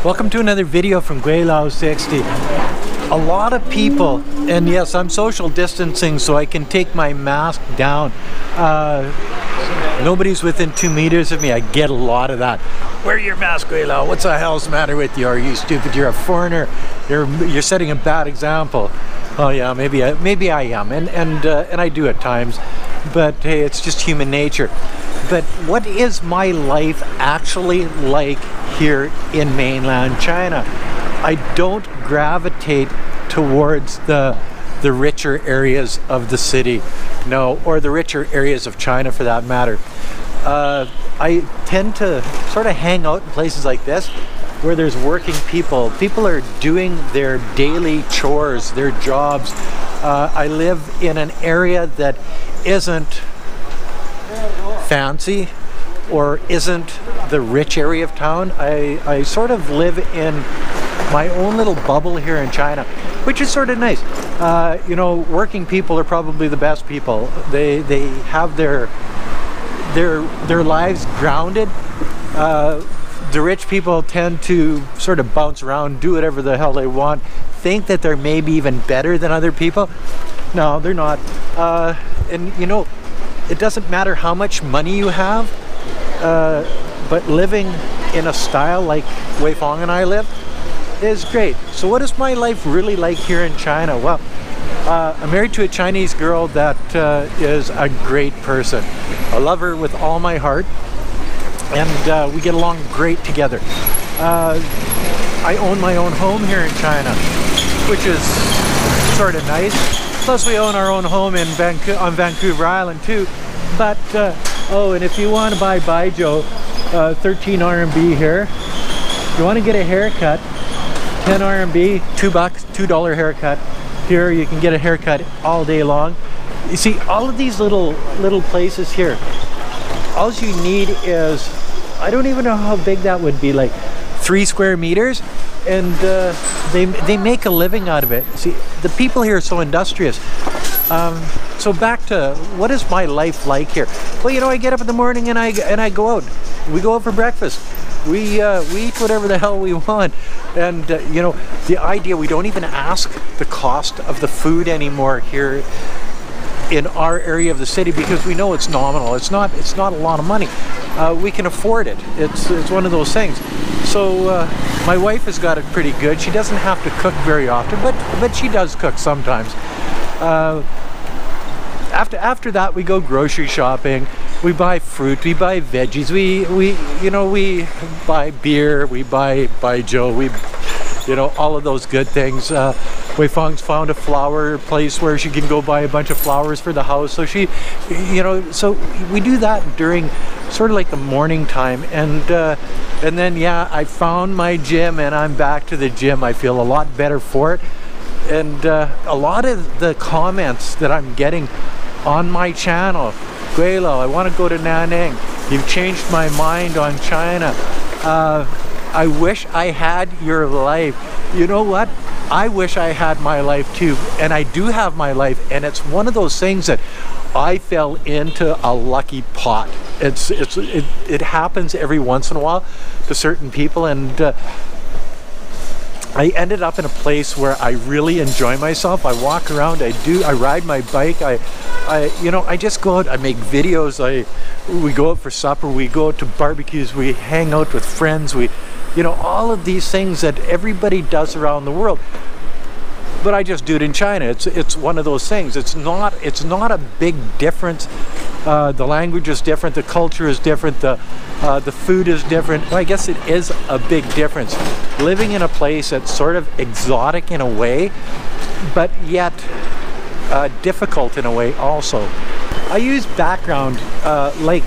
Welcome to another video from Guilao 60. A lot of people, and yes, I'm social distancing so I can take my mask down. Nobody's within 2 meters of me. I get a lot of that. Wear your mask, Guilao. What's the hell's the matter with you? Are you stupid? You're a foreigner. You're setting a bad example. Oh yeah, maybe I am, and I do at times. But hey, it's just human nature. But what is my life actually like here in mainland China? I don't gravitate towards the richer areas of the city, no, or the richer areas of China for that matter. I tend to sort of hang out in places like this where there's working people. People are doing their daily chores, their jobs. I live in an area that isn't fancy or isn't the rich area of town. I sort of live in my own little bubble here in China, which is sort of nice. You know, working people are probably the best people. They have their lives grounded. The rich people tend to sort of bounce around, do whatever the hell they want, think that they're maybe even better than other people. No, they're not. And you know, it doesn't matter how much money you have, but living in a style like Wei Fong and I live is great. So what is my life really like here in China? Well, I'm married to a Chinese girl that is a great person. I love her with all my heart, and we get along great together. I own my own home here in China, which is sort of nice. Plus we own our own home in on Vancouver Island too. But oh, and if you want to buy Baijiu, 13 RMB here. If you want to get a haircut, 10 RMB, $2, $2 haircut. Here you can get a haircut all day long. You see, all of these little places here, all you need is, I don't even know how big that would be, like 3 square meters, and they make a living out of it. See, the people here are so industrious. So back to, what is my life like here? Well, you know, I get up in the morning and I go out. We go out for breakfast. We eat whatever the hell we want. And you know, the idea, we don't even ask the cost of the food anymore here in our area of the city, because we know it's nominal. It's not a lot of money. We can afford it. It's one of those things. So my wife has got it pretty good. She doesn't have to cook very often, but she does cook sometimes. After that, we go grocery shopping. We buy fruit. We buy veggies. We buy beer. We buy baijiu. You know, all of those good things. Wei Fong's found a flower place where she can go buy a bunch of flowers for the house. So she, you know, so we do that during sort of like the morning time. And then, yeah, I found my gym and I'm back to the gym. I feel a lot better for it. And a lot of the comments that I'm getting on my channel, Guilao, I want to go to Nanning. You've changed my mind on China. I wish I had your life. You know what? I wish I had my life too, and I do have my life, and it's one of those things that I fell into a lucky pot. It happens every once in a while to certain people, and I ended up in a place where I really enjoy myself. I walk around, I ride my bike, you know, I just go out, I make videos, we go out for supper, we go out to barbecues, we hang out with friends, you know, all of these things that everybody does around the world. But I just do it in China. It's one of those things. It's not a big difference. The language is different, the culture is different, the food is different. Well, I guess it is a big difference. Living in a place that's sort of exotic in a way, but yet difficult in a way also. I use background like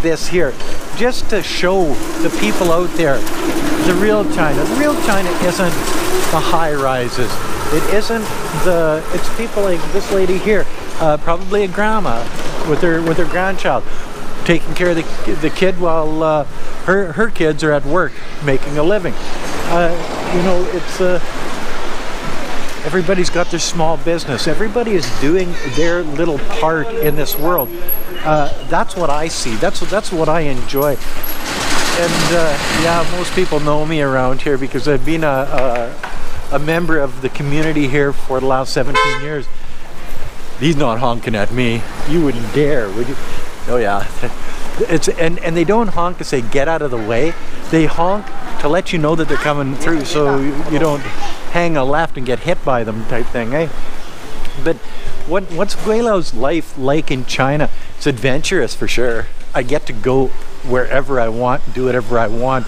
this here, just to show the people out there the real China. The real China isn't the high rises. It isn't it's people like this lady here, probably a grandma with her grandchild, taking care of the kid while her kids are at work making a living. You know, it's everybody's got their small business. Everybody is doing their little part in this world. That's what I see. That's what I enjoy. yeah, most people know me around here because I've been a member of the community here for the last 17 years. He's not honking at me. You wouldn't dare, would you? Oh yeah. And they don't honk to say get out of the way. They honk to let you know that they're coming through, so you don't hang a left and get hit by them type thing, eh? But what's Guilau's life like in China? It's adventurous for sure. I get to go wherever I want, do whatever I want.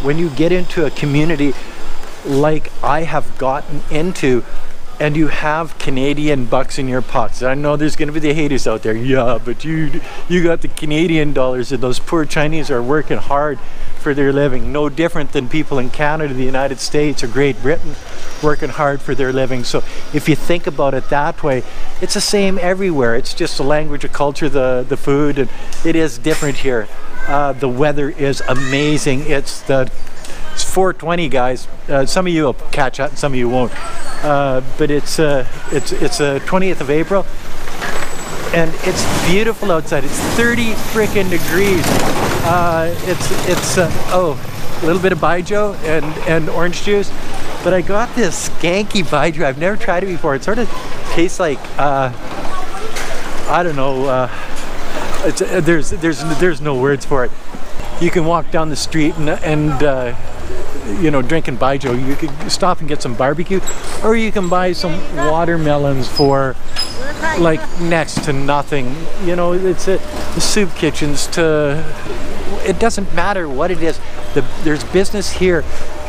When you get into a community like I have gotten into, and you have Canadian bucks in your pockets. I know there's going to be the haters out there. Yeah, but you got the Canadian dollars, and those poor Chinese are working hard for their living. No different than people in Canada, the United States, or Great Britain working hard for their living. So if you think about it that way, it's the same everywhere. It's just the language, the culture, the food, and it is different here. The weather is amazing. It's 420, guys. Some of you will catch that, and some of you won't. But it's 20th of April, and it's beautiful outside. It's 30 freaking degrees. Oh, a little bit of baijiu and orange juice. But I got this skanky baijiu. I've never tried it before. It sort of tastes like I don't know. There's no words for it. You can walk down the street and you know, drinking baijiu. You could stop and get some barbecue, or you can buy some watermelons for like next to nothing. You know, it's the soup kitchens to, it doesn't matter what it is. There's business here,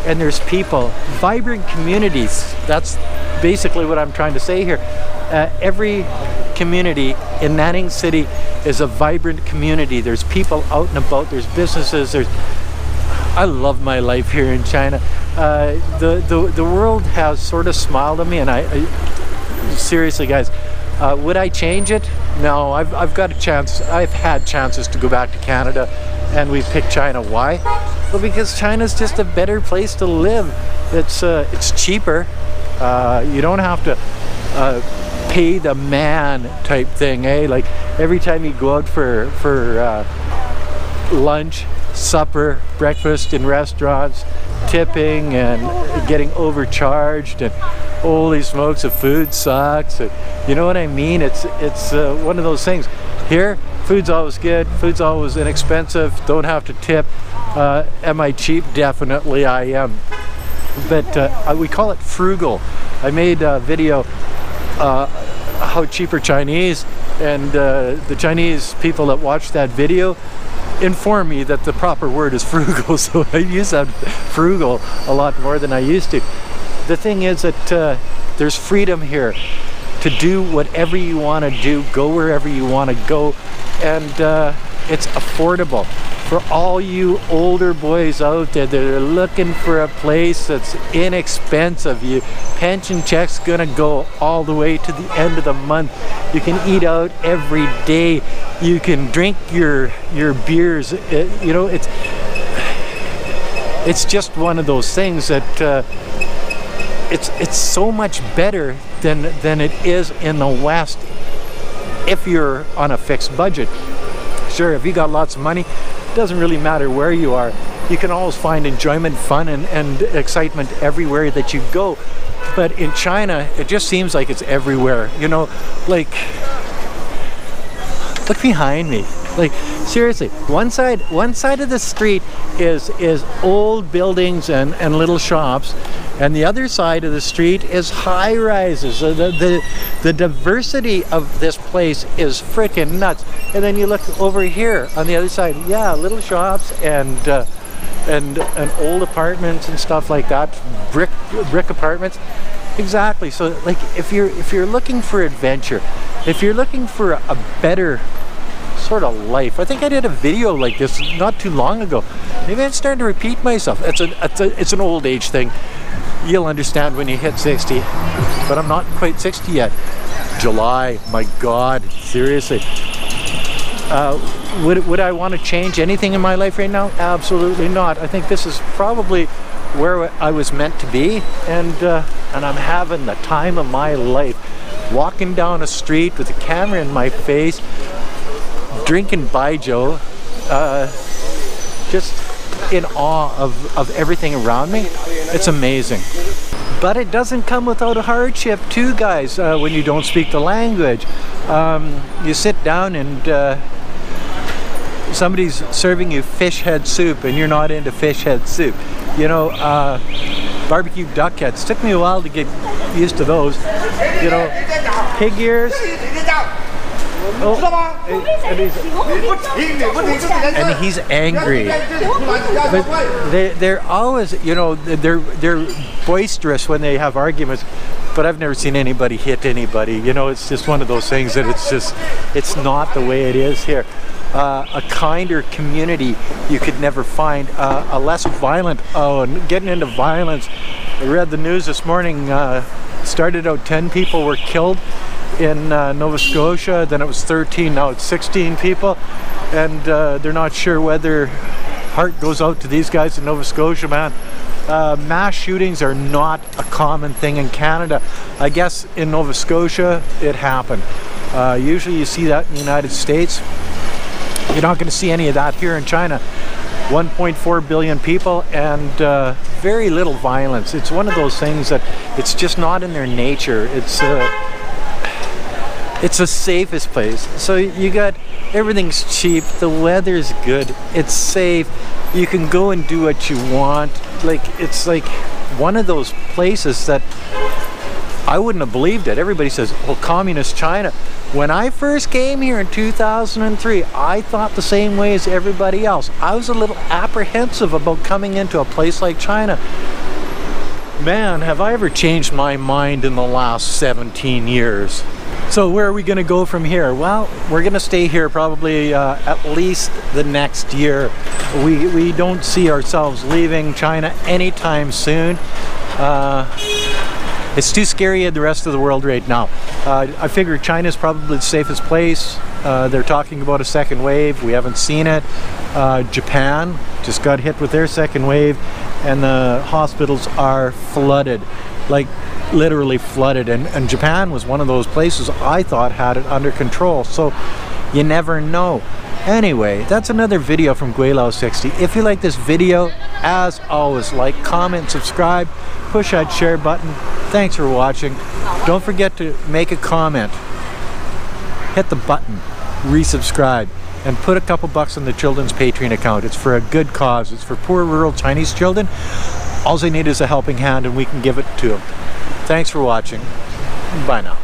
and there's people, vibrant communities. That's basically what I'm trying to say here. Every community in Nanning City is a vibrant community. There's people out and about. There's businesses. I love my life here in China. The world has sort of smiled at me, and I seriously, guys, would I change it? No, I've got a chance. I've had chances to go back to Canada, and we picked China. Why? Well, because China's just a better place to live. It's cheaper. You don't have to pay the man type thing, eh? Like every time you go out for lunch, supper, breakfast in restaurants, tipping and getting overcharged, and holy smokes, the food sucks. And you know what I mean? It's one of those things. Here, food's always good, food's always inexpensive, don't have to tip. Am I cheap? Definitely I am. But we call it frugal. I made a video how cheap are Chinese, and the Chinese people that watched that video inform me that the proper word is frugal, so I use that frugal a lot more than I used to. The thing is that there's freedom here to do whatever you want to do, go wherever you want to go, and it's affordable. For all you older boys out there that are looking for a place that's inexpensive, your pension check's gonna go all the way to the end of the month. You can eat out every day. You can drink your beers. You know, it's just one of those things that it's so much better than it is in the West if you're on a fixed budget. Sure, if you got lots of money, it doesn't really matter where you are. You can always find enjoyment, fun, and excitement everywhere that you go. But in China, it just seems like it's everywhere. You know, like, look behind me. Like, seriously, one side of the street is old buildings and little shops, and the other side of the street is high rises. The diversity of this place is freaking nuts. And then you look over here on the other side, yeah, little shops and old apartments and stuff like that, brick apartments. Exactly. So like, if you're looking for adventure, if you're looking for a better sort of life, I think I did a video like this not too long ago. Maybe I'm starting to repeat myself. It's an old age thing. You'll understand when you hit 60, but I'm not quite 60 yet. July, my God, seriously. Would I want to change anything in my life right now? Absolutely not. I think this is probably where I was meant to be, and I'm having the time of my life. Walking down a street with a camera in my face, drinking baijiu, just in awe of everything around me. It's amazing. But it doesn't come without a hardship too, guys, when you don't speak the language. You sit down and somebody's serving you fish head soup and you're not into fish head soup. You know, barbecue duck heads. Took me a while to get used to those. You know, pig ears. Oh, and he's angry. But they're always, you know, they're boisterous when they have arguments. But I've never seen anybody hit anybody. You know, it's just one of those things that it's not the way it is here. A kinder community you could never find, a less violent. Oh, and getting into violence. I read the news this morning, started out 10 people were killed in Nova Scotia, then it was 13, now it's 16 people, and they're not sure whether heart goes out to these guys in Nova Scotia, man. Mass shootings are not a common thing in Canada. I guess in Nova Scotia it happened. Usually you see that in the United States. You're not going to see any of that here in China. 1.4 billion people and very little violence. It's one of those things that it's just not in their nature. It's the safest place. So you got, everything's cheap, the weather's good, it's safe, you can go and do what you want. Like, it's like one of those places that I wouldn't have believed it. Everybody says, well, communist China. When I first came here in 2003, I thought the same way as everybody else. I was a little apprehensive about coming into a place like China. Man, have I ever changed my mind in the last 17 years. So where are we going to go from here? Well, we're going to stay here probably at least the next year. We don't see ourselves leaving China anytime soon. It's too scary in the rest of the world right now. I figure China's probably the safest place. They're talking about a second wave. We haven't seen it. Japan just got hit with their second wave and the hospitals are flooded. Like literally flooded, and Japan was one of those places I thought had it under control, so you never know. Anyway, that's another video from Guilao60. If you like this video, as always, like, comment, subscribe, push that share button. Thanks for watching. Don't forget to make a comment, hit the button, resubscribe, and put a couple bucks in the children's Patreon account. It's for a good cause. It's for poor rural Chinese children. All they need is a helping hand and we can give it to them. Thanks for watching. Bye now.